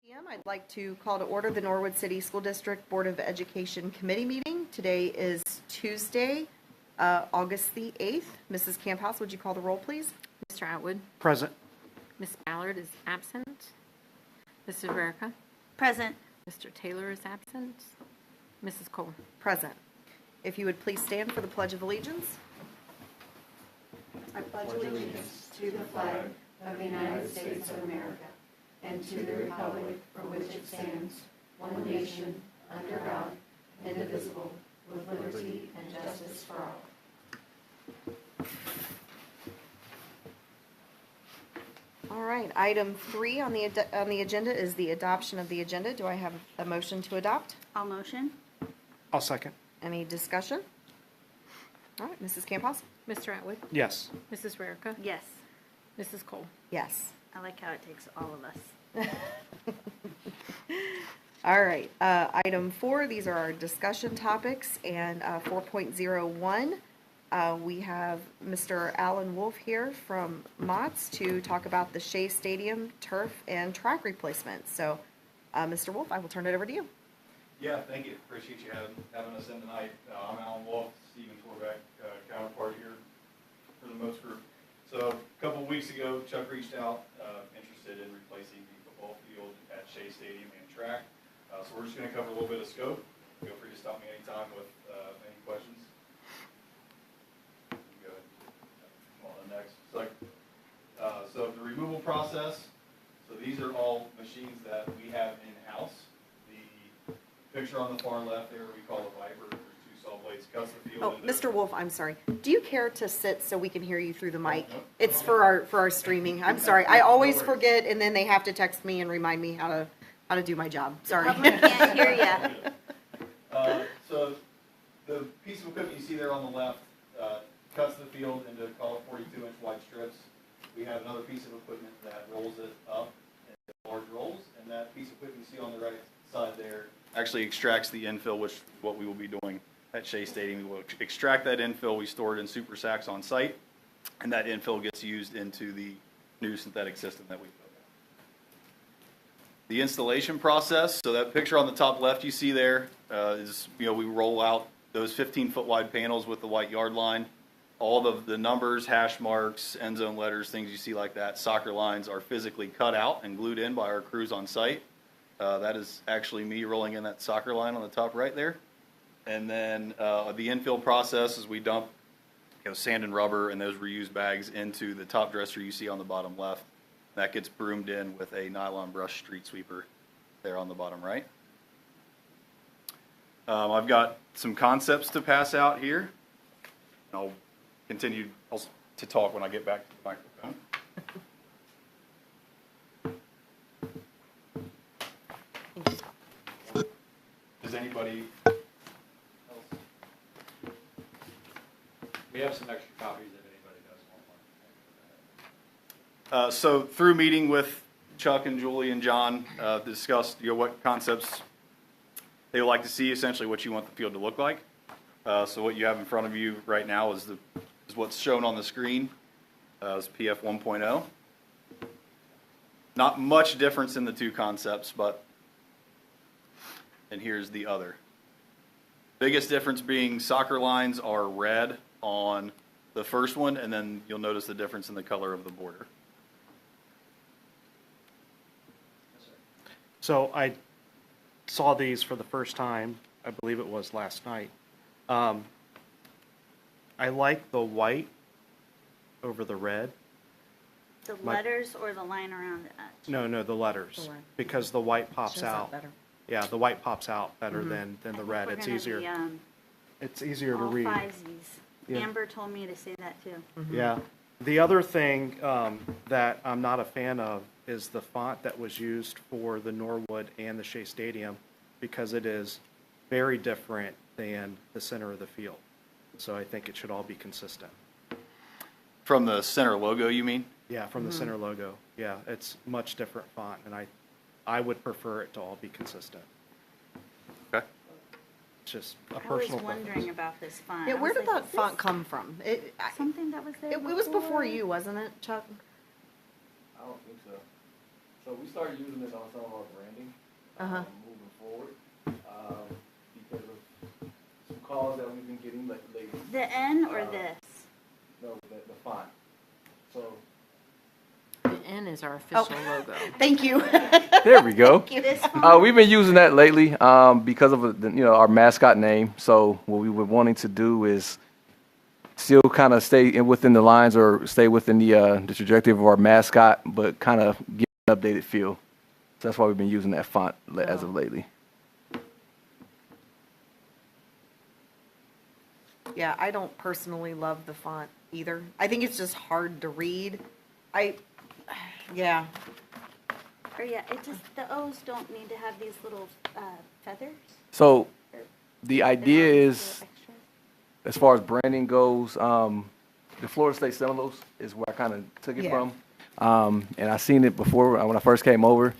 I'd like to call to order the Norwood City School District Board of Education Committee meeting. Today is Tuesday, August the 8th. Mrs. Camphouse, would you call the roll, please? Mr. Atwood. Present. Ms. Ballard is absent. Mrs. Rarica. Present. Mr. Taylor is absent. Mrs. Cole. Present. If you would please stand for the Pledge of Allegiance. I pledge allegiance to the flag of the United States of America and to the republic for which it stands, one nation, under God, indivisible, with liberty and justice for all. All right, item 3 on the agenda is the adoption of the agenda. Do I have a motion to adopt? All motion. I'll second. Any discussion? All right, Mrs. Camphouse? Mr. Atwood. Yes. Mrs. Rarica. Yes. Mrs. Cole. Yes. I like how it takes all of us. All right, item 4, these are our discussion topics, and 4.01, we have Mr. Alan Wolf here from MOTS to talk about the Shea Stadium turf and track replacement. So, Mr. Wolf, I will turn it over to you. Yeah, thank you. Appreciate you having us in tonight. I'm Alan Wolf, Stephen Torbeck, counterpart here for the MOTS group. So a couple of weeks ago, Chuck reached out, interested in replacing the football field at Shea Stadium and track. So we're just going to cover a little bit of scope. Feel free to stop me anytime with any questions. Go ahead. Come on, next. So the removal process. So these are all machines that we have in-house. The picture on the far left there, we call a Viper. There's two saw blades, cuts the field. Oh, Mr. Wolf, I'm sorry. Do you care to sit so we can hear you through the mic? Nope. It's for our streaming. I'm sorry. I always forget, and then they have to text me and remind me how to do my job. Sorry. Public can't hear ya. So the piece of equipment you see there on the left cuts the field into, call it 42-inch wide strips. We have another piece of equipment that rolls it up into large rolls, and that piece of equipment you see on the right side there actually extracts the infill, which is what we will be doing at Shea Stadium. We will extract that infill. We store it in super sacks on site, and that infill gets used into the new synthetic system that we built. The installation process, so that picture on the top left you see there is, we roll out those 15-foot wide panels with the white yard line. All of the numbers, hash marks, end zone letters, things you see like that, soccer lines are physically cut out and glued in by our crews on site. That is actually me rolling in that soccer line on the top right there. And then the infill process is we dump sand and rubber and those reused bags into the top dresser you see on the bottom left. That gets broomed in with a nylon brush street sweeper there on the bottom right. I've got some concepts to pass out here. I'll continue to talk when I get back to the microphone. Does anybody else? We have some extra copies if anybody does want one. So through meeting with Chuck and Julie and John, discussed what concepts they would like to see, essentially what you want the field to look like. So what you have in front of you right now is what's shown on the screen, is PF 1.0. Not much difference in the two concepts, and here's the other. Biggest difference being soccer lines are red on the first one, and then you'll notice the difference in the color of the border. So I saw these for the first time, I believe it was last night. I like the white over the red. The letters or the line around it? No, the letters. The line. Because the white pops Shows up out. better. Yeah, the white pops out better than I the think red. we're It's gonna easier. be, It's easier to all read. fivesies. Yeah. Amber told me to say that too. Yeah. The other thing that I'm not a fan of is the font that was used for the Norwood and the Shea Stadium, because it is very different than the center of the field. So I think it should all be consistent. From the center logo, you mean? Yeah, from the center logo. Yeah, it's much different font, and I would prefer it to all be consistent. Okay. It's just a I was personal wondering preference. about this font. Yeah, I where was did like, that is font this come from? something that was there It was before you, wasn't it, Chuck? I don't think so. So we start using this on some of our branding, Uh-huh. moving forward, because of some calls that we've been getting lately. The N or this? No, the font. So, The N is our official logo. Thank you. There we go. This font? We've been using that lately because of our mascot name. So what we were wanting to do is still kind of stay within the lines or stay within the trajectory of our mascot, but kind of give an updated feel. So that's why we've been using that font as of lately. Yeah, I don't personally love the font either. I think it's just hard to read. Yeah. Or yeah, it just, the O's don't need to have these little feathers. So the idea They're is, extras. as far as branding goes, the Florida State Seminoles is where I kind of took it Yeah. from. And I seen it before when I first came over,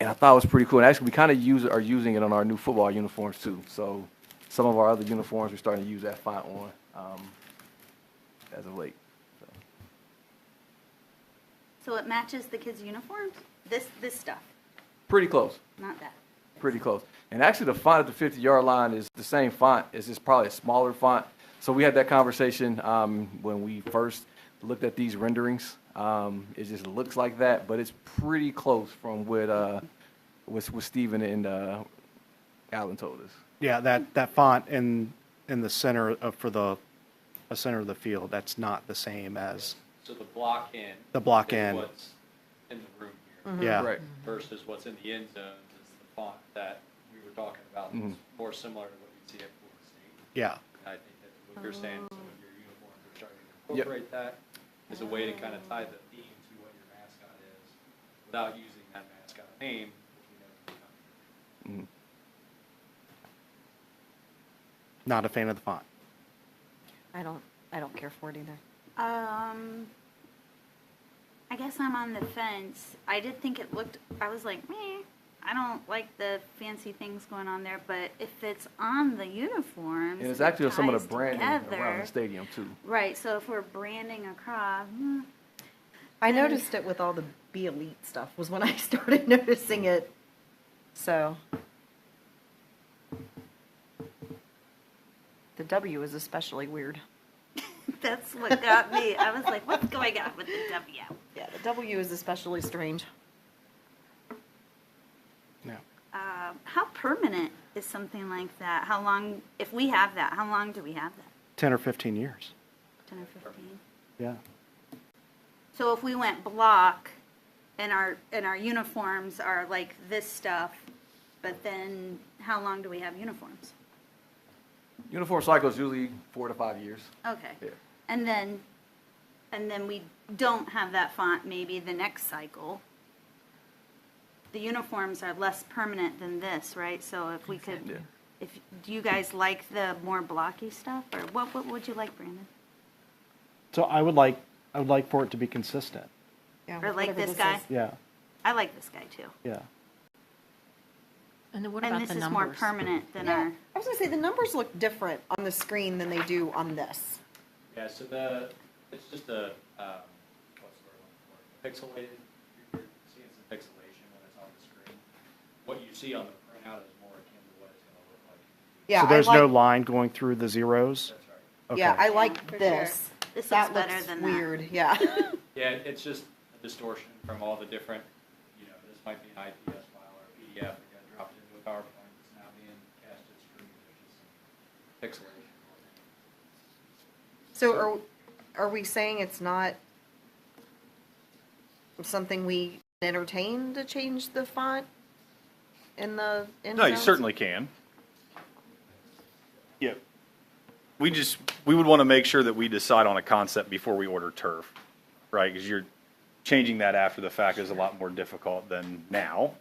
and I thought it was pretty cool. And actually, we kind of are using it on our new football uniforms too. So some of our other uniforms, we're starting to use that font on as of late. So it matches the kids' uniforms? This stuff, Pretty close. not that. Pretty close. And actually, the font at the 50-yard line is the same font. It's just probably a smaller font. So we had that conversation when we first looked at these renderings. It just looks like that, but it's pretty close from what Stephen and Alan told us. Yeah, that font in the center of center of the field, that's not the same as so the block in. the block is in. what's in the room here Yeah. Right. versus what's in the end zones is the font that we were talking about. Mhm. It's more similar to what you see at Florida State. Yeah. And I think that what you're saying, some of your uniforms are starting to Yep. incorporate that as a way to kind of tie the theme to what your mascot is without using that mascot name, which we know is coming. Not a fan of the font. I don't care for it either. I guess I'm on the fence. I did think it looked, I was like, meh, I don't like the fancy things going on there, but if it's on the uniforms. And it's it actually some of ties the branding around together. the stadium too. Right, so if we're branding across, I noticed it with all the Be Elite stuff was when I started noticing it. So the W is especially weird. that's what got me. I was like, what's going on with the W? Yeah, the W is especially strange. No. How permanent is something like that? How long, if we have that, how long do we have that? 10 or 15 years. 10 or 15? Yeah. So if we went block and our uniforms are like this stuff, but then how long do we have uniforms? Uniform cycle is usually 4 to 5 years. Okay. Yeah. And then we don't have that font maybe the next cycle. The uniforms are less permanent than this, right? So if we could, Yeah. do you guys like the more blocky stuff, or what would you like, Brandon? So I would like for it to be consistent. Yeah, Or like whatever this guy? is. Yeah. I like this guy too. Yeah. And then what And about this the is numbers? more permanent than Yeah, our. I was gonna say the numbers look different on the screen than they do on this. Yeah, so it's just a, what's the word I'm looking for? Pixelated, you're seeing some pixelation when it's on the screen. What you see on the printout is more akin to what it's gonna look like. Yeah, So there's I no like, line going through the zeros? That's right. yeah, I Okay. like for this. Sure. This That looks better looks than weird. Yeah. Yeah, it's just a distortion from all the different, this might be an IPS file or a PDF that got dropped into a PowerPoint that's now being cast to screen. There's just some pixelation. So are we saying it's not something we entertain to change the font in the end No, you zones? certainly can. Yeah. We would want to make sure that we decide on a concept before we order turf, right? Because you're changing that after the fact is a lot more difficult than now.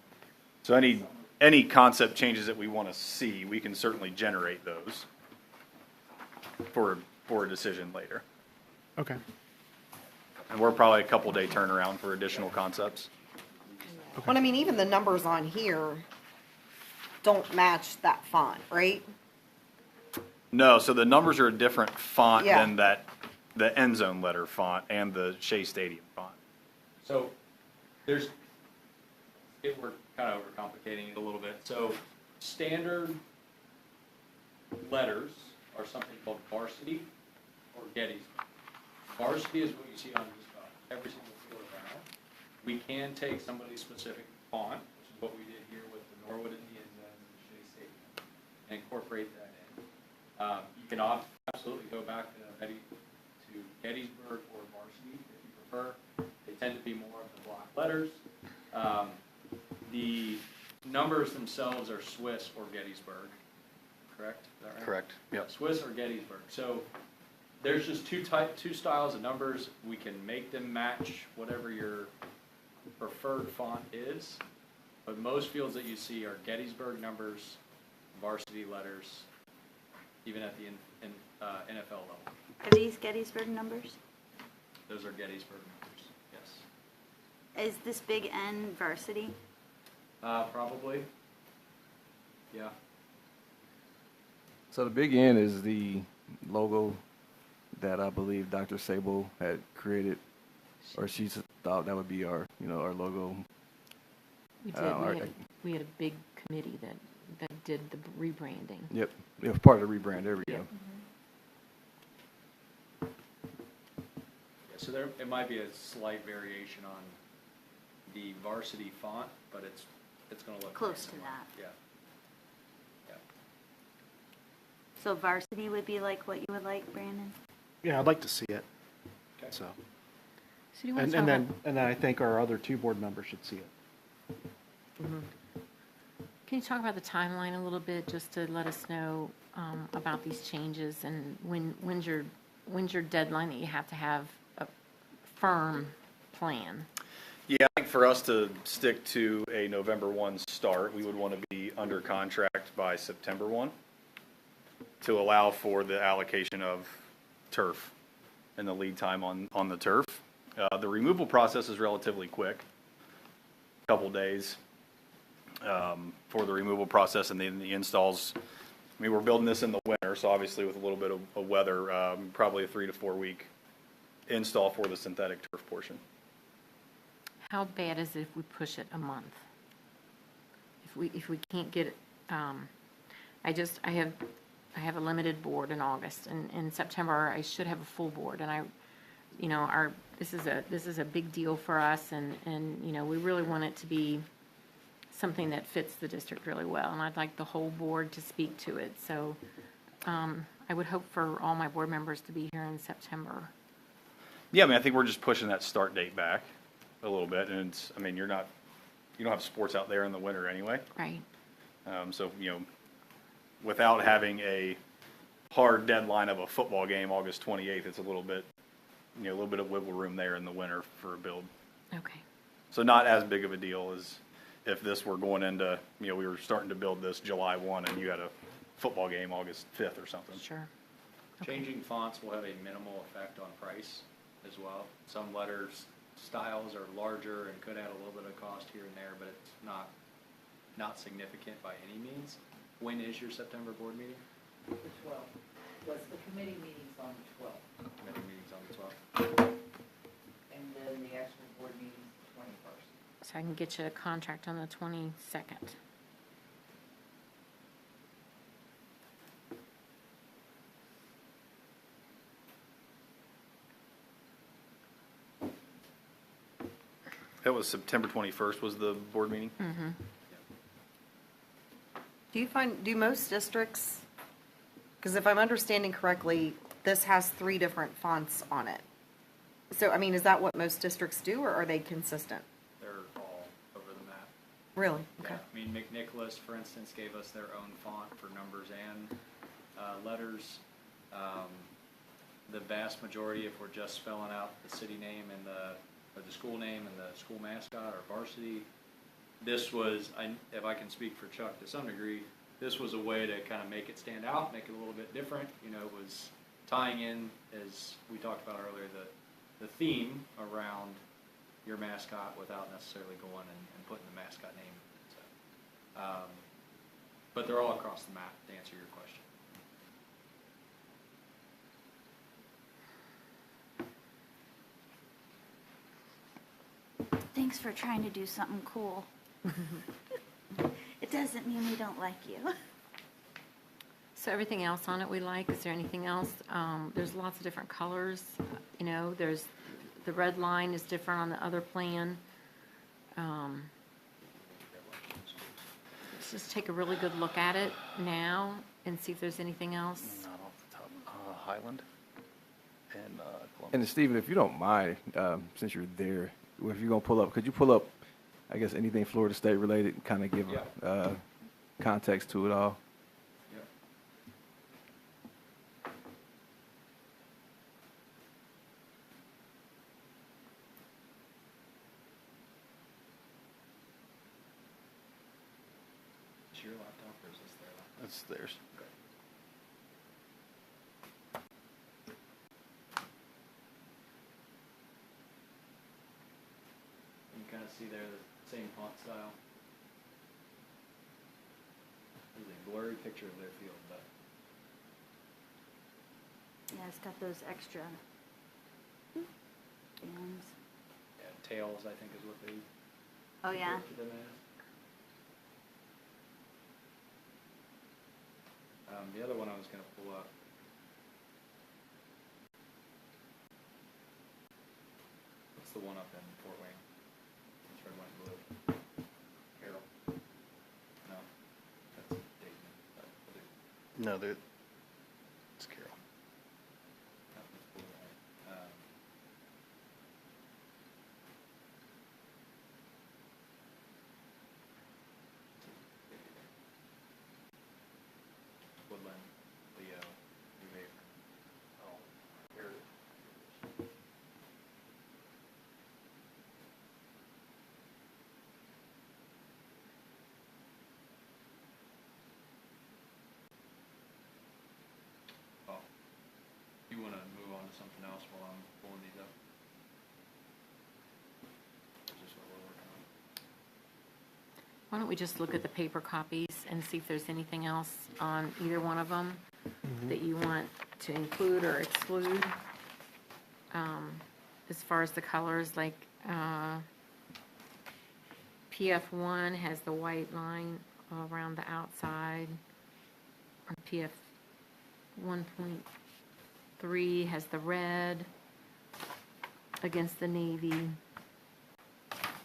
So any concept changes that we want to see, we can certainly generate those for a decision later. Okay. And we're probably a couple day turnaround for additional concepts. Well, I mean, even the numbers on here don't match that font, right? No, so the numbers are a different font Yeah. than the end zone letter font and the Shea Stadium font. So there's we're kind of overcomplicating it a little bit. So standard letters are something called varsity or Gettysburg. Varsity is what you see on just about every single field around. We can take somebody's specific font, which is what we did here with the Norwood and the end zones and the Shea Stadium, and incorporate that in. You can absolutely go back to Gettysburg or varsity if you prefer. They tend to be more of the block letters. The numbers themselves are Swiss or Gettysburg, correct? Is that right? Correct. Yep. Swiss or Gettysburg. So there's just two styles of numbers. We can make them match whatever your preferred font is, but most fields that you see are Gettysburg numbers, varsity letters, even at the NFL level. Are these Gettysburg numbers? Those are Gettysburg numbers, yes. Is this big N varsity? Probably. Yeah. So the big N is the logo that I believe Dr. Sabo had created, or she thought that would be our, our logo. We did. We had a big committee that did the rebranding. Yep, it was part of the rebrand. There we go. Yeah, so it might be a slight variation on the varsity font, but it's going to look Close very to similar. that. Yeah. Yeah. So varsity would be like what you would like, Brandon? Yeah, I'd like to see it, Okay. so. So do you want And to and talk then, and then I think our other two board members should see it. Can you talk about the timeline a little bit, just to let us know about these changes, and when's your deadline that you have to have a firm plan? Yeah, I think for us to stick to a November 1 start, we would want to be under contract by September 1 to allow for the allocation of turf and the lead time on the turf. The removal process is relatively quick, a couple days for the removal process, and then the installs. I mean, we're building this in the winter, so obviously with a little bit of weather, probably a 3 to 4 week install for the synthetic turf portion. How bad is it if we push it a month? If we can't get it, I have a limited board in August, and in September I should have a full board, and this is a big deal for us, and we really want it to be something that fits the district really well, and I'd like the whole board to speak to it. So I would hope for all my board members to be here in September. Yeah, I mean, I think we're just pushing that start date back a little bit, and you don't have sports out there in the winter anyway. Right. So, without having a hard deadline of a football game, August 28th, it's a little bit of wiggle room there in the winter for a build. Okay. So not as big of a deal as if this were going into, we were starting to build this July 1 and you had a football game August 5th or something. Sure. Okay. Changing fonts will have a minimal effect on price as well. Some letters styles are larger and could add a little bit of cost here and there, but it's not significant by any means. When is your September board meeting? The 12th. Was the committee meetings on the 12th, Committee meeting's on the 12th. and then the actual board meeting's the 21st. So I can get you a contract on the 22nd. That was September 21st was the board meeting? Mm-hmm. Do most districts, because if I'm understanding correctly, this has 3 different fonts on it. So, I mean, is that what most districts do, or are they consistent? They're all over the map. Really? Okay. Yeah, I mean, McNicholas, for instance, gave us their own font for numbers and letters. The vast majority, if we're just spelling out the city name and the school name and the school mascot or varsity, this was, if I can speak for Chuck to some degree, this was a way to kind of make it stand out, make it a little bit different. It was tying in, as we talked about earlier, the theme around your mascot without necessarily going and putting the mascot name. So, but they're all across the map, to answer your question. Thanks for trying to do something cool. It doesn't mean we don't like you. So everything else on it we like, is there anything else? There's lots of different colors, you know, there's, the red line is different on the other plan. Let's just take a really good look at it now and see if there's anything else. Not off the top. Highland and Columbus. And Stephen, if you don't mind, since you're there, if you're gonna pull up, could you pull up, I guess, anything Florida State related and kind of give context to it all? Yep. Is your laptop or is this their laptop? That's theirs. You can kind of see there the same font style. There's a blurry picture of their field, but Yeah, it's got those extra bands. yeah, tails, I think, is what they Oh, yeah. refer to them as. The other one I was going to pull up. What's the one up in Fort Wayne? It's red, white, and blue. Carroll. No, that's Dayton. No, it's Carroll. That one's blue, right? Woodland, Leo, New Haven. Oh, here it is. Oh, you want to move on to something else while I'm pulling these up? Is this what we're working on? Why don't we just look at the paper copies and see if there's anything else on either one of them that you want to include or exclude? As far as the colors, like, PF1 has the white line all around the outside. Or PF 1.3 has the red against the navy.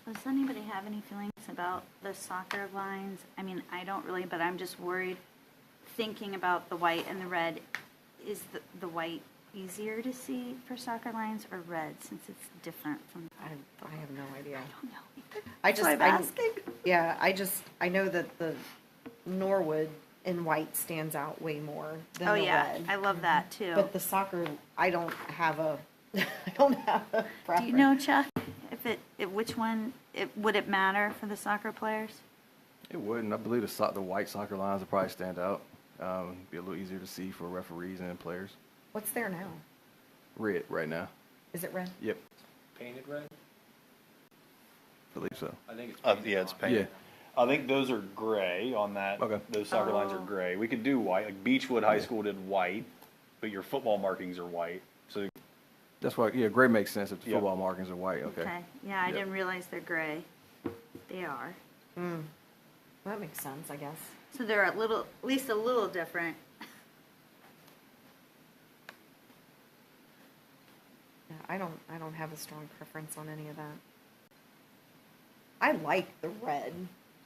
Does anybody have any feelings about the soccer lines? I mean, I don't really, but I'm just worried, thinking about the white and the red. Is the white easier to see for soccer lines or red, since it's different from? I have no idea. I don't know either. I That's just, why I'm asking. yeah, I know that the Norwood in white stands out way more than Oh, the yeah, red. I love that too. But the soccer, I don't have a, I don't have a preference. Do you know, Chuck, which one, would it matter for the soccer players? It wouldn't. I believe the white soccer lines would probably stand out. Be a little easier to see for referees and players. What's there now? Red right now. Is it red? Yep, Painted red? believe so. I think it's painted. Yeah, it's on. painted. I think those are gray on that. Okay. Those soccer lines are Oh. gray. We could do white, like Beechwood High School did white, but your football markings are white. So That's why, yeah, gray makes sense if the Yeah. football markings are white, okay. Yeah, I Yep. didn't realize they're gray. They are. Well, that makes sense, I guess. So they're at least a little different. Yeah, I don't have a strong preference on any of that. I like the red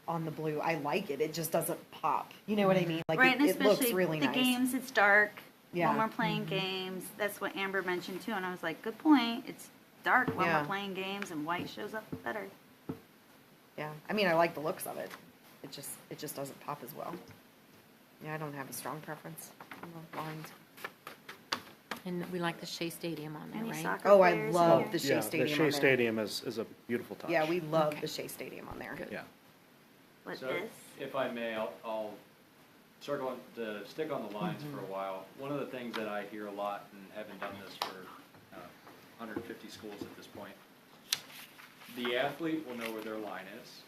on the blue. I like it. It just doesn't pop. You know what I mean? Like Right, and it looks especially really the nice. games, it's dark. Yeah. When we're playing games, that's what Amber mentioned too, and I was like, good point. It's dark when Yeah. we're playing games, and white shows up better. Yeah. I mean, I like the looks of it. It just doesn't pop as well. Yeah, I don't have a strong preference on the lines. And we like the Shea Stadium on there, Any right? soccer Oh, I players love here? the Shea Yeah, Stadium the on Shea there. Stadium is a beautiful touch. Yeah, we love Okay. the Shea Stadium on there. Good. Yeah. What So, this? if I may, I'll circle on, to stick on the lines for a while. One of the things that I hear a lot, and having done this for 150 schools at this point, the athlete will know where their line is.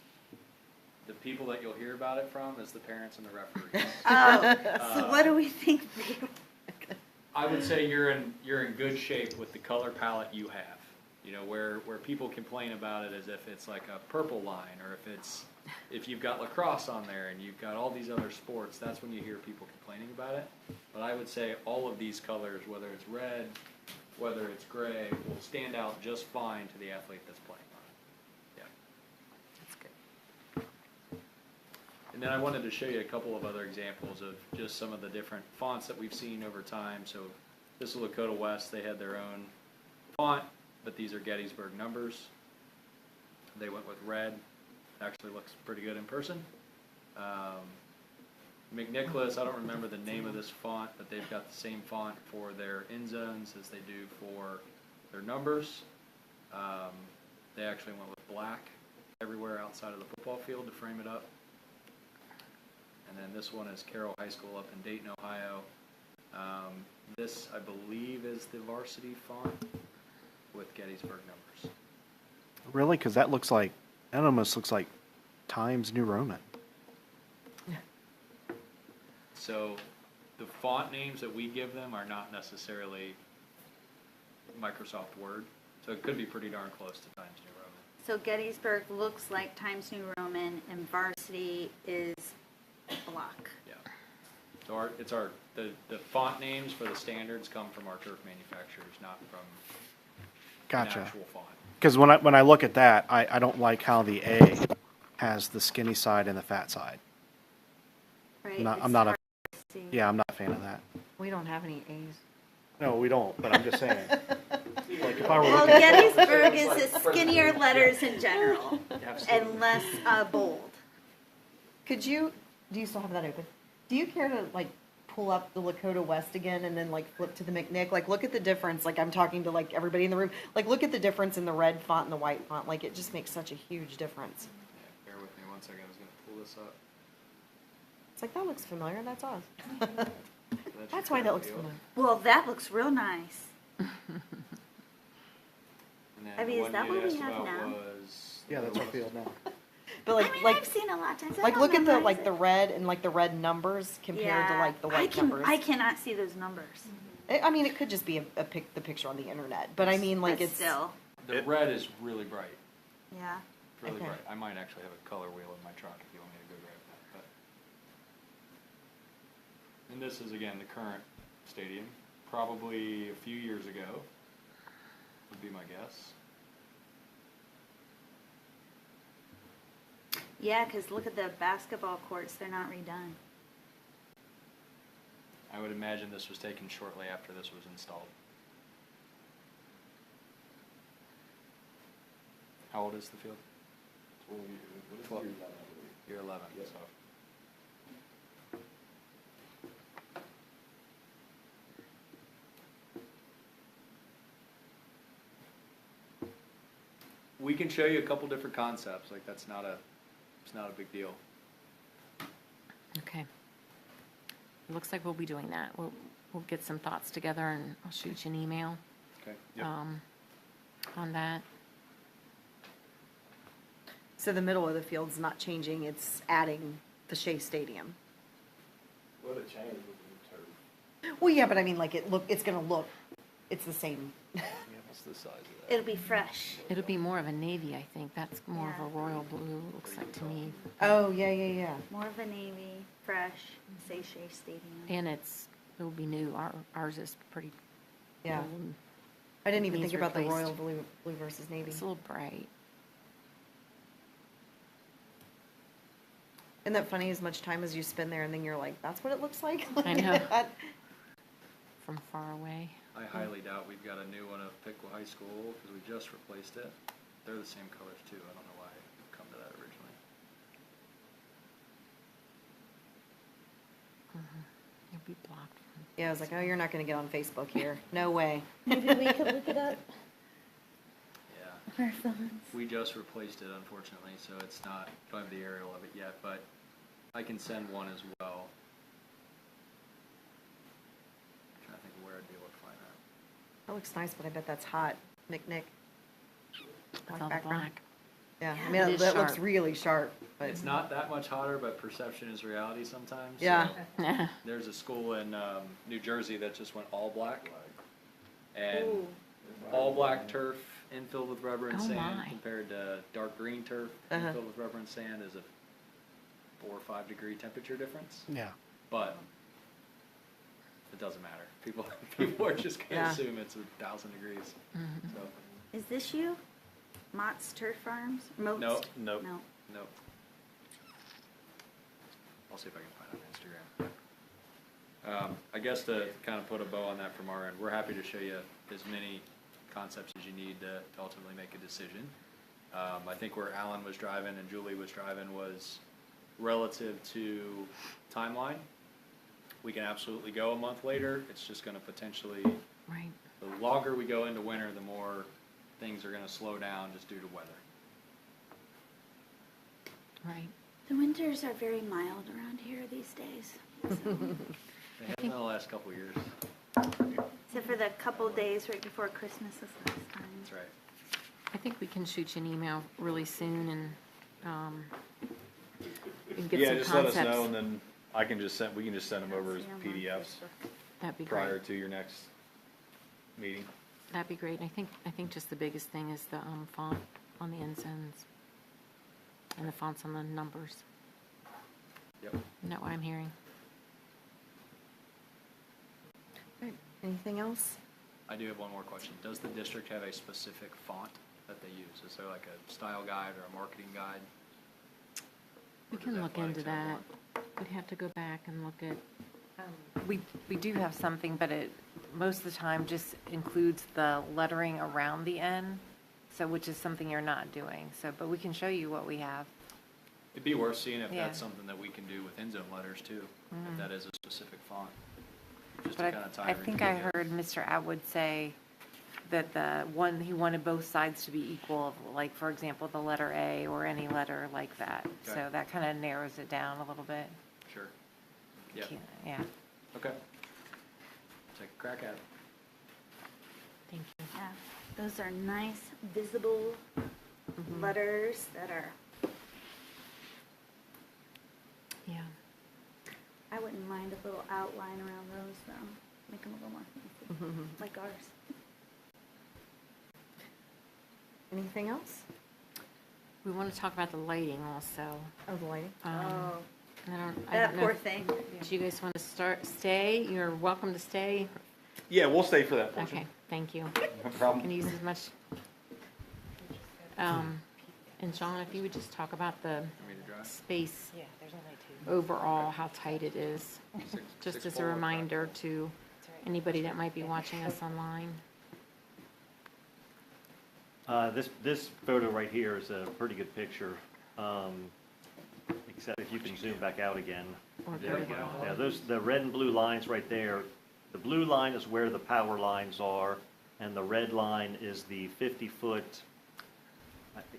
The people that you'll hear about it from is the parents and the referees. Oh, so what do we think? I would say you're in good shape with the color palette you have. You know, where people complain about it as if it's like a purple line or if it's if you've got lacrosse on there and you've got all these other sports, that's when you hear people complaining about it. But I would say all of these colors, whether it's red, whether it's gray, will stand out just fine to the athlete that's playing on it. Yeah. That's good. And then I wanted to show you a couple of other examples of just some of the different fonts that we've seen over time. So this is Lakota West. They had their own font, but these are Gettysburg numbers. They went with red. Actually looks pretty good in person. McNicholas, I don't remember the name of this font, but they've got the same font for their end zones as they do for their numbers. They actually went with black everywhere outside of the football field to frame it up. And then this one is Carroll High School up in Dayton, Ohio. This, I believe, is the varsity font with Gettysburg numbers. Really? Because that almost looks like Times New Roman. So the font names that we give them are not necessarily Microsoft Word. So it could be pretty darn close to Times New Roman. So Gettysburg looks like Times New Roman, and varsity is block. Yeah. So the font names for the standards come from our turf manufacturers, not from Gotcha. an actual font. Because when I look at that, I don't like how the A has the skinny side and the fat side. Right? I'm It's not a hard to see. Yeah, I'm not a fan of that. We don't have any A's. No, we don't. But I'm just saying. Like if I were Well, looking, Gettysburg is the skinnier letters in general Absolutely. and less bold. Do you still have that open? Do you care to like pull up the Lakota West again and then like flip to the McNick? Like look at the difference. Like I'm talking to like everybody in the room. Like look at the difference in the red font and the white font. Like it just makes such a huge difference. Yeah, bear with me one second. I was going to pull this up. It's like that looks familiar. That's us. So that That's should why that looks reveal it. familiar. Well, that looks real nice. And then I mean, the is one that you what we asked have about now? was yeah, that's our field now. But like I mean, like I've seen a lot of times. I like don't look at the memorize like the it. red and like the red numbers compared to like the white numbers. I cannot see those numbers. I mean, it could just be the picture on the internet, but I mean, like But it's still, the red is really bright. yeah. Really Okay. bright. I might actually have a color wheel in my truck if you want me to go grab that. But. And this is again the current stadium. Probably a few years ago would be my guess. Yeah, because look at the basketball courts; they're not redone. I would imagine this was taken shortly after this was installed. How old is the field? 12. Year 11. So. We can show you a couple different concepts. Like it's not a big deal. Okay. It looks like we'll be doing that. We'll get some thoughts together and I'll shoot you an email Okay. Yep. on that. so the middle of the field's not changing. It's adding the Shea Stadium. What a change with the turf. Well, yeah, but I mean, like it's gonna look, it's the same. What's the size of It'll be fresh. It'll be more of a navy, I think. That's more of Yeah. a royal blue, looks like to me. Oh yeah, yeah, yeah. More of a navy, fresh, say Shea Stadium. And it'll be new. Ours is pretty Yeah. old. I didn't even Needs think about the replaced. royal blue versus navy. It's a little bright. Isn't that funny? As much time as you spend there, and then you're like, "That's what it looks like." I know. From far away. I highly doubt we've got a new one of Piqua High School because we just replaced it. They're the same colors too. I don't know why it come to that originally. It'll be blocked from. Yeah, I was like, "Oh, you're not going to get on Facebook here. No way." Maybe we could look it up Yeah. on our phones. We just replaced it, unfortunately, so it's not, don't have the aerial of it yet, but I can send one as well. I'm trying to think of where I'd be able to find that. That looks nice, but I bet that's hot. Nick. With all the black. Yeah, I It mean, is that looks sharp. really sharp. But It's not that much hotter, but perception is reality sometimes. Yeah. So there's a school in New Jersey that just went all black. And Ooh. all black turf infilled with rubber and Oh, sand my. compared to dark green turf Uh-huh. infilled with rubber and sand is a 4 or 5 degree temperature difference, Yeah. but it doesn't matter. People are just gonna Yeah. assume it's 1,000 degrees. So, Is this you? Mott's Turf Farms? Mott's? Nope. No. nope. I'll see if I can find it on Instagram. I guess to kind of put a bow on that from our end, we're happy to show you as many concepts as you need to ultimately make a decision. I think where Alan was driving and Julie was driving was relative to timeline. We can absolutely go a month later. It's just going to potentially, Right. the longer we go into winter, the more things are going to slow down just due to weather. Right. The winters are very mild around here these days. They have been the last couple of years. Except for the couple days right before Christmas this last time. That's right. I think we can shoot you an email really soon and get Yeah, some just let us concepts. know, and then we can just send them over as PDFs That'd be prior great. to your next meeting. That'd be great. I think just the biggest thing is the font on the end zones and the fonts on the numbers. Yep. Isn't that what I'm hearing? Right. Anything else? I do have one more question. Does the district have a specific font that they use? Is there like a style guide or a marketing guide? We Or does can look into athletics have that. one? We'd have to go back and look at, We do have something, but it, most of the time just includes the lettering around the N, so, which is something you're not doing, so, but we can show you what we have. It'd be worth seeing if Yeah. that's something that we can do with end zone letters too, if that is a specific font. Just to But kind of tie I think I everything together. heard Mr. Atwood say that he wanted both sides to be equal, like, for example, the letter A or any letter like that. So Okay. that kind of narrows it down a little bit. Sure. Yeah, Yeah. okay. Take a crack at it. thank you. Yeah, those are nice, visible letters that are, Yeah. I wouldn't mind a little outline around those though. Make them a little more fancy, like ours. Anything else? We want to talk about the lighting also. Oh, the lighting? I don't That know. poor thing. Do you guys want to stay? You're welcome to stay. Yeah, we'll stay for that portion. Okay, thank you. No problem. Can use as much. And John, if you would just talk about the Want me to drive? space Yeah, there's only two. overall, how tight it is, just as a 6'4" or reminder to anybody that might be watching us online. This photo right here is a pretty good picture, except if you can zoom back out again. Or There we go. go. Yeah, the red and blue lines right there. The blue line is where the power lines are, and the red line is the 50-foot,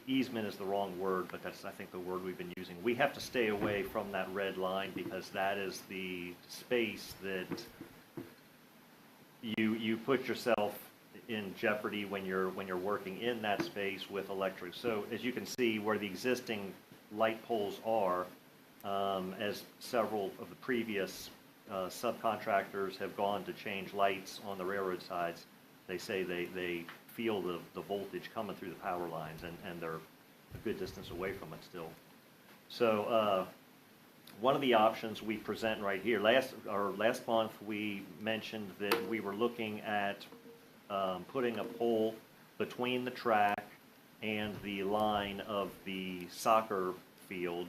easement is the wrong word, but that's, I think, the word we've been using. We have to stay away from that red line because that is the space that you put yourself in jeopardy when you're working in that space with electric. So as you can see where the existing light poles are, as several of the previous subcontractors have gone to change lights on the railroad sides, they say they feel the voltage coming through the power lines, and they're a good distance away from it still. So one of the options we present right here, last month we mentioned that we were looking at putting a pole between the track and the line of the soccer field,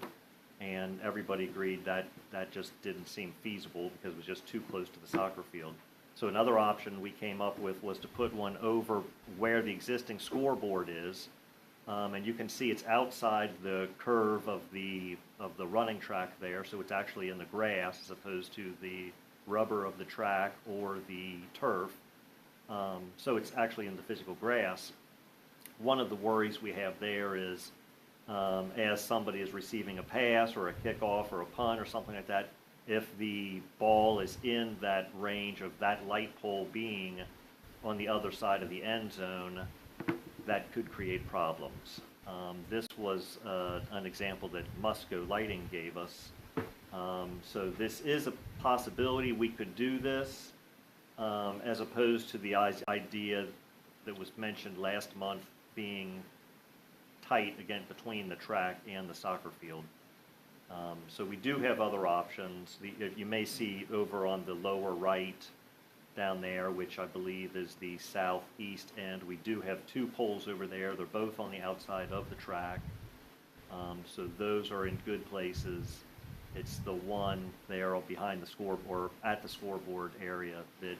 and everybody agreed that that just didn't seem feasible because it was just too close to the soccer field. So another option we came up with was to put one over where the existing scoreboard is, and you can see it's outside the curve of the running track there, so it's actually in the grass as opposed to the rubber of the track or the turf. So it's actually in the physical grass. One of the worries we have there is as somebody is receiving a pass or a kickoff or a punt or something like that, if the ball is in that range of that light pole being on the other side of the end zone, that could create problems. This was an example that Musco Lighting gave us. So this is a possibility we could do this, as opposed to the idea that was mentioned last month being tight again between the track and the soccer field. So we do have other options. You may see over on the lower right down there, which I believe is the southeast end, we do have 2 poles over there. They're both on the outside of the track. So those are in good places. It's the one there behind the score or at the scoreboard area that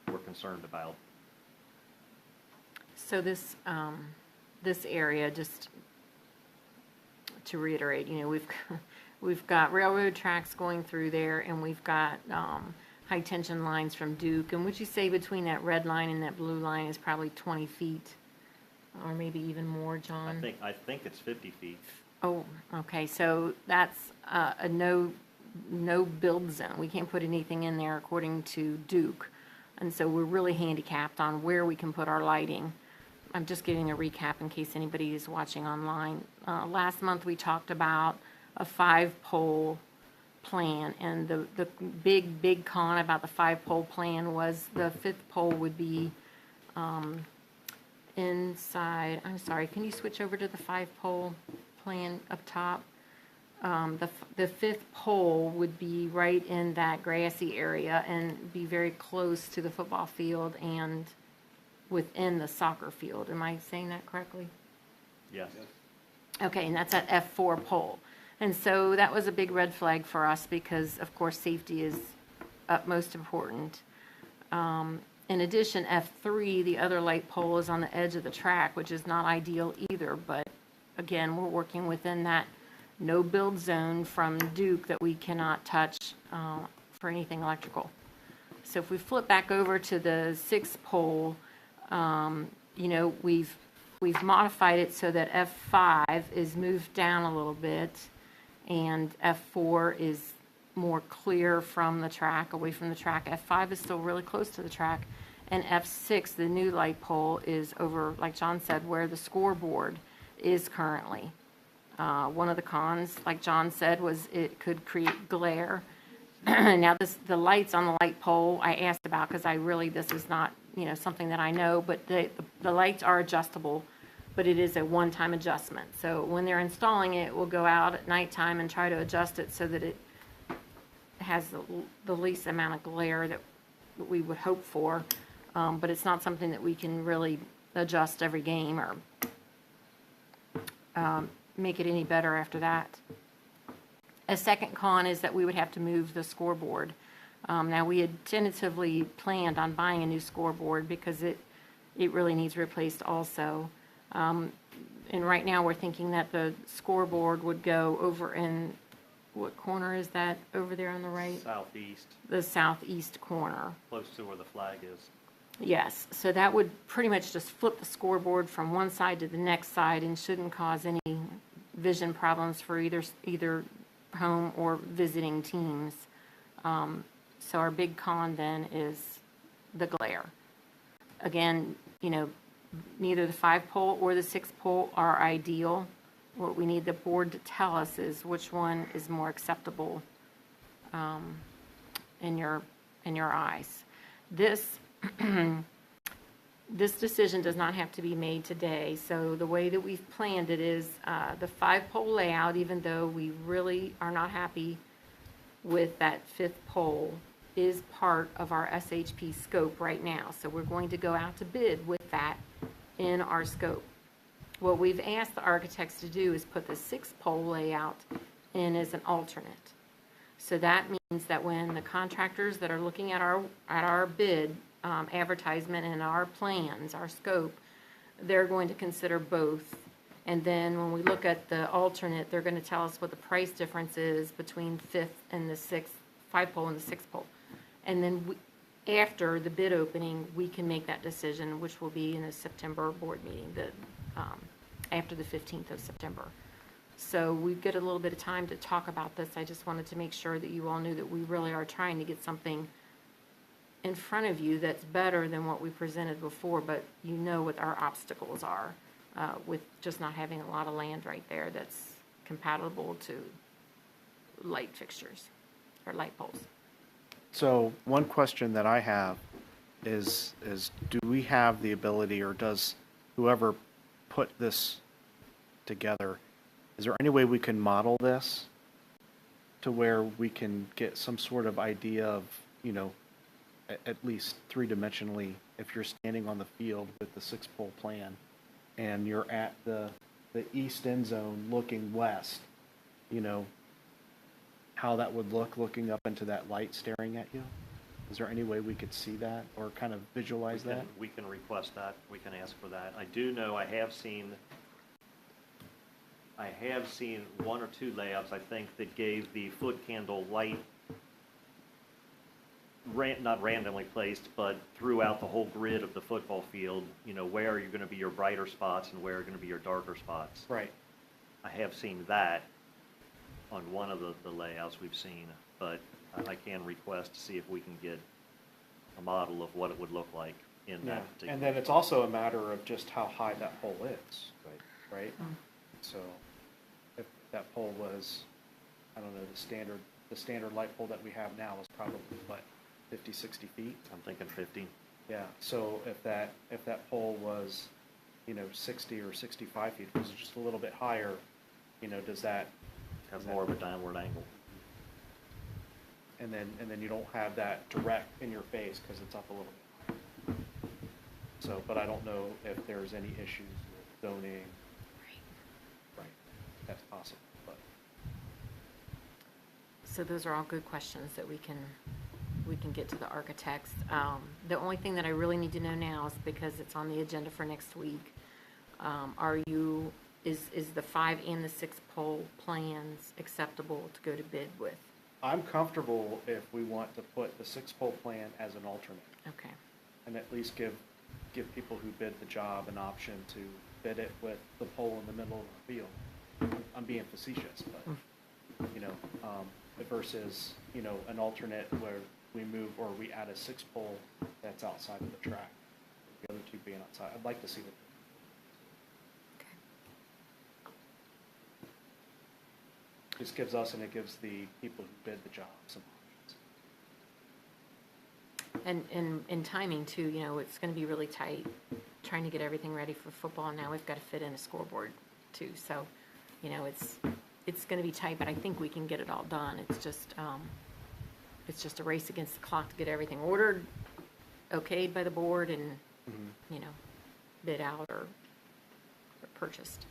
we're concerned about. So this, this area, just to reiterate, you know, we've got railroad tracks going through there, and we've got high tension lines from Duke. And would you say between that red line and that blue line is probably 20 feet, or maybe even more, John? I think it's 50 feet. Oh, okay, so that's a no build zone. We can't put anything in there according to Duke. And so we're really handicapped on where we can put our lighting. I'm just giving a recap in case anybody is watching online. Last month we talked about a 5-pole plan, and the big con about the 5-pole plan was the 5th pole would be inside. I'm sorry, can you switch over to the 5-pole plan up top? The 5th pole would be right in that grassy area and be very close to the football field and within the soccer field. Am I saying that correctly? Yes. Okay, and that's at F4 pole. And so that was a big red flag for us because, of course, safety is utmost important. In addition, F3, the other light pole, is on the edge of the track, which is not ideal either. But again, we're working within that no build zone from Duke that we cannot touch for anything electrical. So if we flip back over to the 6th pole, you know, we've modified it so that F5 is moved down a little bit, and F4 is more clear from the track, away from the track. F5 is still really close to the track, and F6, the new light pole, is over, like John said, where the scoreboard is currently. One of the cons, like John said, was it could create glare. Now, the lights on the light pole I asked about because this is not, you know, something that I know, but the lights are adjustable, but it is a one-time adjustment. So when they're installing it, we'll go out at nighttime and try to adjust it so that it has the least amount of glare that we would hope for, but it's not something that we can really adjust every game or make it any better after that. A second con is that we would have to move the scoreboard. Now, we had tentatively planned on buying a new scoreboard because it really needs replaced also. And right now, we're thinking that the scoreboard would go over in, what corner is that over there on the right? Southeast, The southeast corner. close to where the flag is. Yes, so that would pretty much just flip the scoreboard from one side to the next side and shouldn't cause any vision problems for either home or visiting teams. So our big con then is the glare. Again, you know, neither the 5-pole or the 6-pole are ideal. What we need the board to tell us is which one is more acceptable in your eyes. This this decision does not have to be made today. So the way that we've planned it is the 5-pole layout, even though we really are not happy with that 5th pole, is part of our SHP scope right now. So we're going to go out to bid with that in our scope. What we've asked the architects to do is put the 6-pole layout in as an alternate. So that means that when the contractors that are looking at our bid advertisement and our plans, our scope, they're going to consider both. And then when we look at the alternate, they're going to tell us what the price difference is between 5th and the 5-pole and the 6-pole. And then after the bid opening, we can make that decision, which will be in the September board meeting, after the 15th of September. So we get a little bit of time to talk about this. I just wanted to make sure that you all knew that we really are trying to get something in front of you that's better than what we presented before, but you know what our obstacles are with just not having a lot of land right there that's compatible to light fixtures or light poles. So one question that I have is do we have the ability, or does whoever put this together, is there any way we can model this to where we can get some sort of idea of, at least three-dimensionally, if you're standing on the field with the six-pole plan and you're at the east end zone looking west, how that would look looking up into that light staring at you? Is there any way we could see that or kind of visualize that? We can request that, we can ask for that. I do know I have seen one or two layouts, I think, that gave the foot candle light not randomly placed, but throughout the whole grid of the football field, where are you going to be your brighter spots and where are going to be your darker spots. Right. I have seen that on one of the layouts we've seen, but I can request to see if we can get a model of what it would look like in Yeah. that particular. And then it's also a matter of just how high that pole is. Right? So if that pole was, I don't know, the standard light pole that we have now is probably, what, 50, 60 feet? I'm thinking 50. Yeah, so if that pole was, 60 or 65 feet, was just a little bit higher, does that Have more of a downward angle. and then you don't have that direct in your face because it's up a little bit higher. So, but I don't know if there's any issues with zoning. Right, that's possible, but. So those are all good questions that we can get to the architects. The only thing that I really need to know now is because it's on the agenda for next week. Is the 5 and the 6 pole plans acceptable to go to bid with? I'm comfortable if we want to put the 6-pole plan as an alternate Okay. and at least give people who bid the job an option to bid it with the pole in the middle of the field. I'm being facetious, but, versus, an alternate where we move or we add a 6-pole that's outside of the track. The other two being outside. I'd like to see that. This gives us and it gives the people who bid the job some options. And timing too, it's going to be really tight, trying to get everything ready for football. And now we've got to fit in a scoreboard too. So, it's going to be tight, but I think we can get it all done. It's just a race against the clock to get everything ordered, okayed by the board, and bid out or purchased.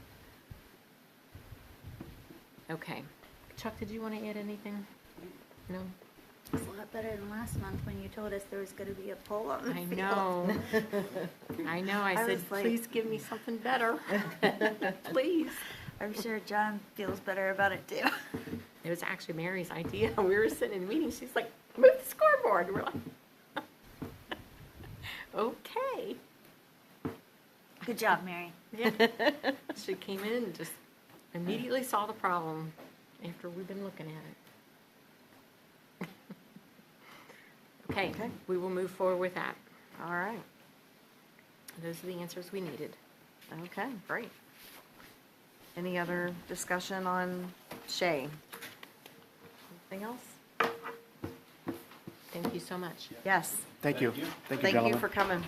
Okay. Chuck, did you want to add anything? No? It's a lot better than last month when you told us there was going to be a pole on the I field. know. I know. I said, was like- please give me something better. Please. I'm sure John feels better about it too. It was actually Mary's idea. We were sitting in a meeting. She's like, move the scoreboard. And we're like, okay. Good job, Mary. Yeah. She came in and just immediately saw the problem after we've been looking at it. Okay, we will move forward with that. All right. Those are the answers we needed. Okay, great. Any other discussion on Shay? Anything else? Thank you so much. Yes. Thank you. Thank you, Thank gentlemen. you for coming.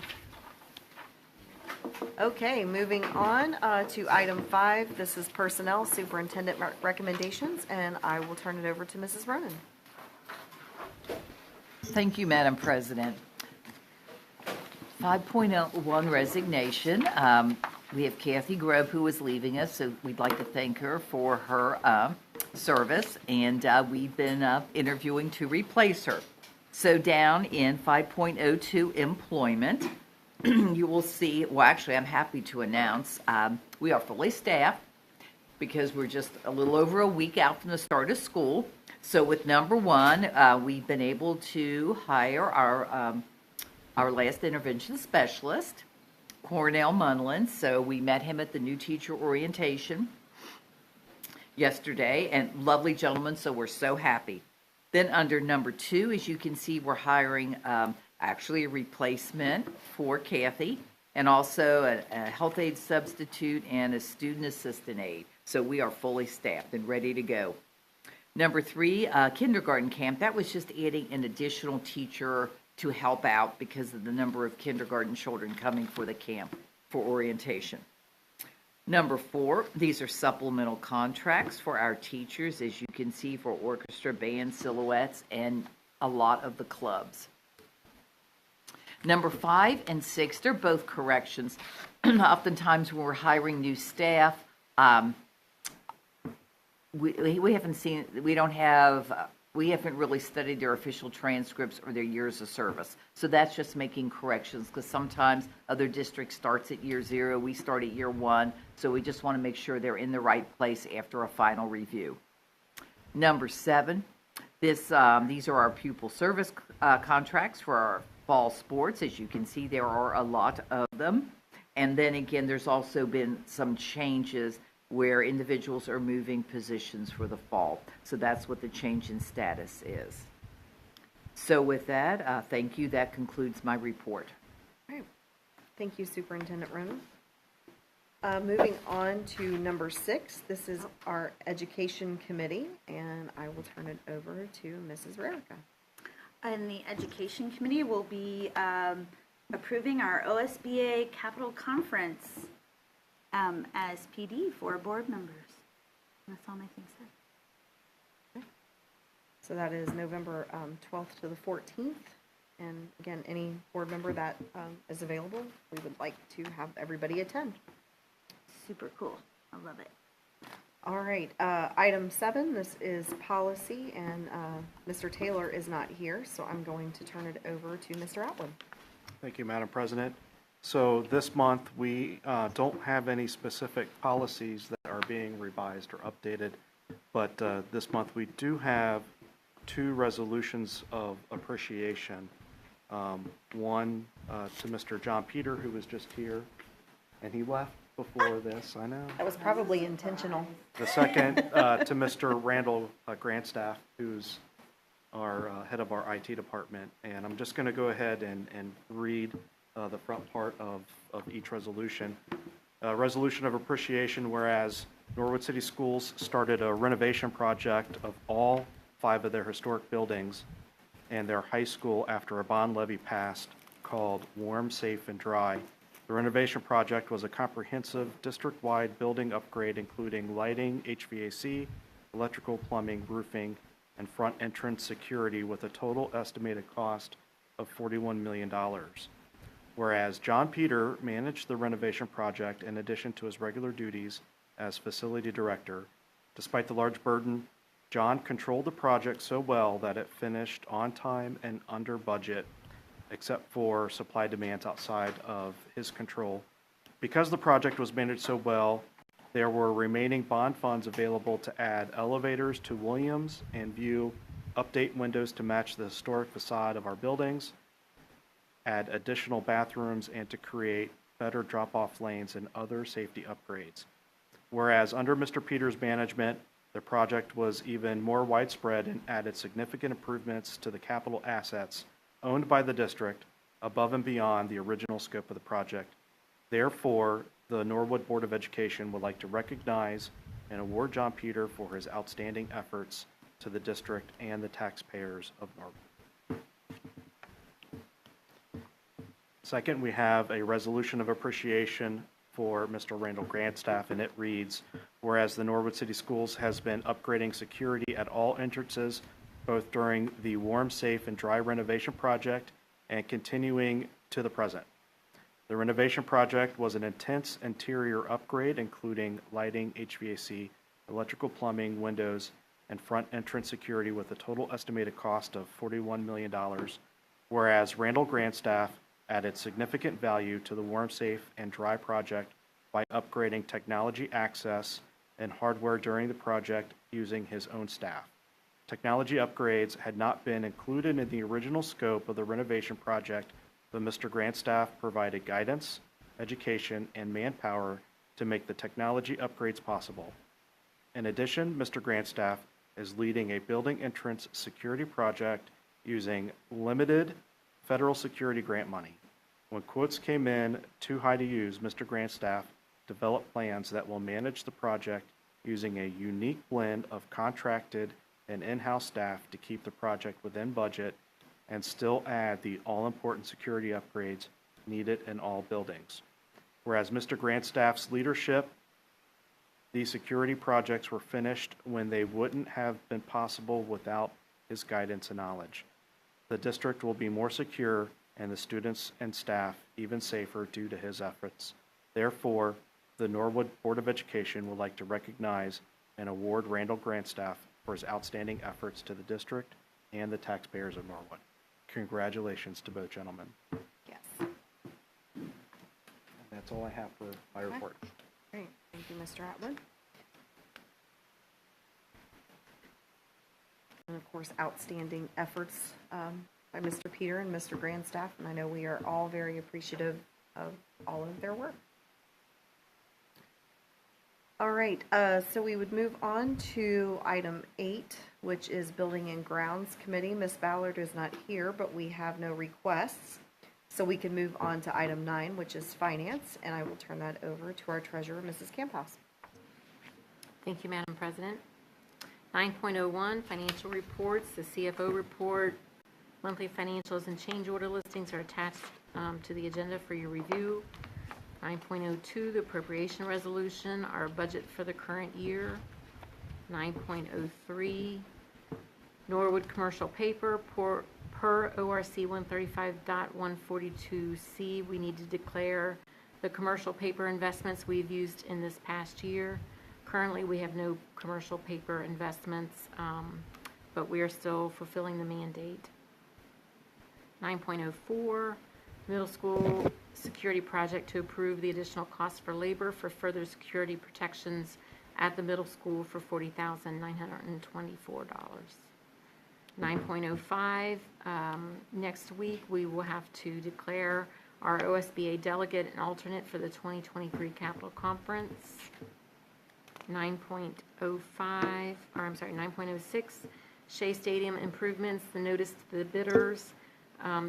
Okay, moving on to item 5. This is personnel superintendent recommendations, and I will turn it over to Mrs. Ronan. Thank you, Madam President. 5.1 resignation. We have Kathy Grove, who is leaving us, so we'd like to thank her for her service, and we've been interviewing to replace her. So down in 5.02 employment, you will see, well, actually, I'm happy to announce we are fully staffed because we're just a little over a week out from the start of school. So with number 1, we've been able to hire our last intervention specialist, Cornell Munlin. So we met him at the new teacher orientation yesterday, and lovely gentleman, so we're so happy. Then under number 2, as you can see, we're hiring actually a replacement for Kathy, and also a health aid substitute and a student assistant aide. So we are fully staffed and ready to go. Number 3, kindergarten camp. That was just adding an additional teacher to help out because of the number of kindergarten children coming for the camp for orientation. Number 4, these are supplemental contracts for our teachers, as you can see, for orchestra, band, silhouettes, and a lot of the clubs. Number 5 and 6, they're both corrections. Oftentimes when we're hiring new staff, we haven't seen, we haven't really studied their official transcripts or their years of service. So that's just making corrections, because sometimes other districts starts at year 0, we start at year 1. So we just want to make sure they're in the right place after a final review. Number 7, these are our pupil service contracts for our fall sports. As you can see, there are a lot of them. And then again, there's also been some changes where individuals are moving positions for the fall. So that's what the change in status is. So with that, thank you. That concludes my report. All right. Thank you, Superintendent Ronan. Moving on to number 6, this is our Education Committee, and I will turn it over to Mrs. Rarica. And the Education Committee will be approving our OSBA Capital Conference as PD for board members. That's all my things said. So that is November 12th to the 14th. And again, any board member that is available, we would like to have everybody attend. Super cool. I love it. All right, item 7, this is policy, and Mr. Taylor is not here, so I'm going to turn it over to Mr. Atwood. Thank you, Madam President. So this month, we don't have any specific policies that are being revised or updated, but this month we do have 2 resolutions of appreciation. One to Mr. John Peter, who was just here, and he left before this, I know. That was probably intentional. The second to Mr. Randall Grandstaff, who's our head of our IT department. And I'm just going to go ahead and read the front part of each resolution. Resolution of appreciation, whereas Norwood City Schools started a renovation project of all 5 of their historic buildings and their high school after a bond levy passed called Warm, Safe, and Dry. The renovation project was a comprehensive district-wide building upgrade including lighting, HVAC, electrical, plumbing, roofing, and front entrance security with a total estimated cost of $41 million. Whereas John Peter managed the renovation project in addition to his regular duties as facility director. Despite the large burden, John controlled the project so well that it finished on time and under budget, except for supply demands outside of his control. Because the project was managed so well, there were remaining bond funds available to add elevators to Williams and View, update windows to match the historic facade of our buildings, add additional bathrooms, and to create better drop-off lanes and other safety upgrades. Whereas under Mr. Peters' management, the project was even more widespread and added significant improvements to the capital assets owned by the district above and beyond the original scope of the project. Therefore, the Norwood Board of Education would like to recognize and award John Peter for his outstanding efforts to the district and the taxpayers of Norwood. Second, we have a resolution of appreciation for Mr. Randall Grandstaff, and it reads, whereas the Norwood City Schools has been upgrading security at all entrances both during the Warm, Safe, and Dry renovation project and continuing to the present. The renovation project was an intense interior upgrade, including lighting, HVAC, electrical, plumbing, windows, and front entrance security with a total estimated cost of $41 million, whereas Randall Grandstaff added significant value to the Warm, Safe, and Dry project by upgrading technology access and hardware during the project using his own staff. Technology upgrades had not been included in the original scope of the renovation project, but Mr. Grandstaff provided guidance, education, and manpower to make the technology upgrades possible. In addition, Mr. Grandstaff is leading a building entrance security project using limited federal security grant money. When quotes came in too high to use, Mr. Grandstaff developed plans that will manage the project using a unique blend of contracted and in-house staff to keep the project within budget and still add the all-important security upgrades needed in all buildings. Whereas Mr. Grandstaff's leadership These security projects were finished when they wouldn't have been possible without his guidance and knowledge. The district will be more secure and the students and staff even safer due to his efforts. Therefore, the Norwood Board of Education would like to recognize and award Randall Grandstaff for his outstanding efforts to the district and the taxpayers of Norwood. Congratulations to both gentlemen. Yes. And that's all I have for my report. Great. Thank you, Mr. Atwood. And of course, outstanding efforts by Mr. Peter and Mr. Grandstaff, and I know we are all very appreciative of all of their work. All right, so we would move on to item 8, which is Building and Grounds Committee. Ms. Ballard is not here, but we have no requests. So we can move on to item 9, which is Finance, and I will turn that over to our treasurer, Mrs. Camphouse. Thank you, Madam President. 9.01, financial reports, the CFO report, monthly financials and change order listings are attached to the agenda for your review. 9.02, the appropriation resolution, our budget for the current year. 9.03, Norwood commercial paper, per ORC 135.142C, we need to declare the commercial paper investments we've used in this past year. Currently, we have no commercial paper investments, but we are still fulfilling the mandate. 9.04, middle school security project to approve the additional cost for labor for further security protections at the middle school for $40,924. 9.05, next week we will have to declare our OSBA delegate and alternate for the 2023 Capital Conference. 9.06, Shea Stadium improvements, the notice to the bidders.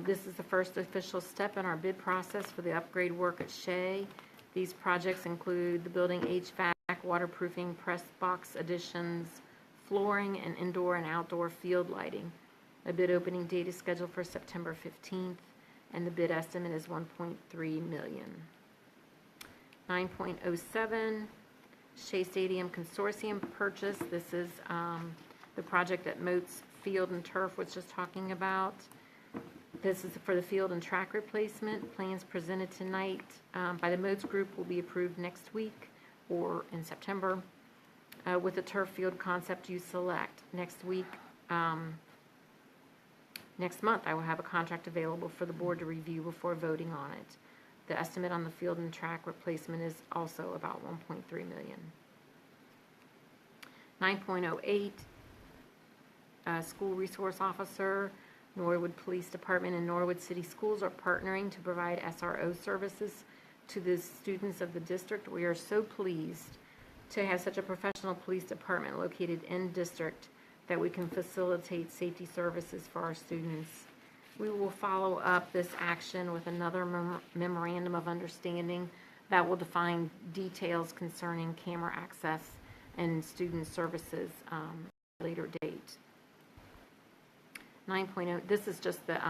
This is the first official step in our bid process for the upgrade work at Shea. These projects include the building HVAC, waterproofing, press box additions, flooring, and indoor and outdoor field lighting. A bid opening date is scheduled for September 15th, and the bid estimate is $1.3 million. 9.07, Shea Stadium Consortium purchase. This is the project that Moats Field and Turf was just talking about. This is for the field and track replacement. Plans presented tonight by the Moats Group will be approved next week or in September with the turf field concept you select. Next month, I will have a contract available for the board to review before voting on it. The estimate on the field and track replacement is also about $1.3 million. 9.08, School Resource Officer, Norwood Police Department and Norwood City Schools are partnering to provide SRO services to the students of the district. We are so pleased to have such a professional police department located in district that we can facilitate safety services for our students. We will follow up this action with another memorandum of understanding that will define details concerning camera access and student services at a later date. 9.0, this is just the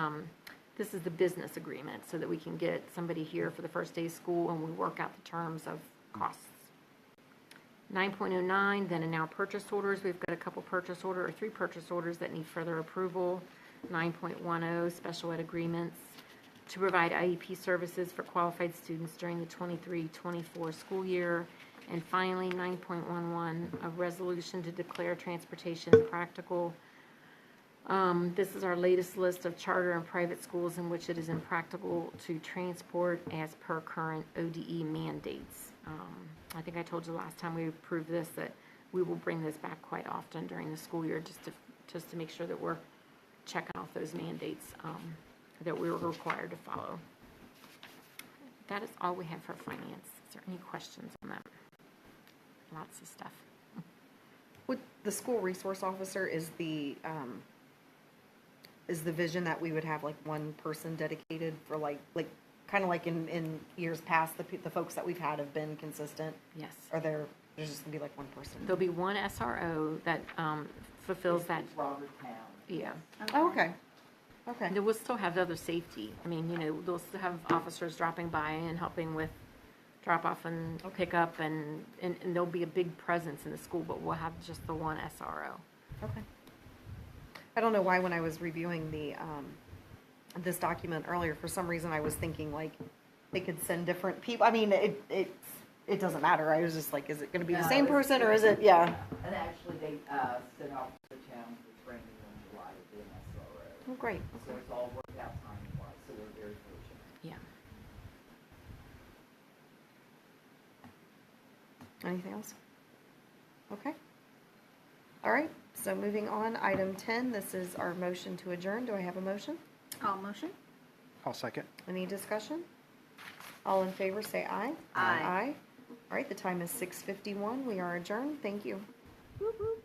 this is the business agreement so that we can get somebody here for the first day of school and we work out the terms of costs. 9.09, then and now purchase orders. We've got a couple purchase order or 3 purchase orders that need further approval. 9.10, special ed agreements to provide IEP services for qualified students during the 23-24 school year. And finally, 9.11, a resolution to declare transportation practical. This is our latest list of charter and private schools in which it is impractical to transport as per current ODE mandates. I think I told you last time we approved this that we will bring this back quite often during the school year just to make sure that we're checking off those mandates that we were required to follow. That is all we have for finance. Is there any questions on that? Lots of stuff. With the school resource officer is the vision that we would have like one person dedicated for like kind of like in years past, the folks that we've had have been consistent? Yes. Or there's just gonna be like one person? There'll be one SRO that fulfills that. Robert Pound. Yeah. Oh, okay. Okay. We'll still have other safety. I mean, they'll still have officers dropping by and helping with drop off and pick up, and there'll be a big presence in the school, but we'll have just the one SRO. Okay. I don't know why when I was reviewing this document earlier, for some reason I was thinking like they could send different people. I mean, it doesn't matter. I was just like, is it going to be the same person or is it, yeah. And actually, they sent off to the town for training in July to do an SRO. Oh, great. So it's all worked out timing-wise, so we're very fortunate. Yeah. Anything else? Okay. All right, so moving on, item 10, this is our motion to adjourn. Do I have a motion? All motion? I'll second. Any discussion? All in favor, say aye. Aye. Aye. All right, the time is 6:51. We are adjourned. Thank you. Whoop, whoop.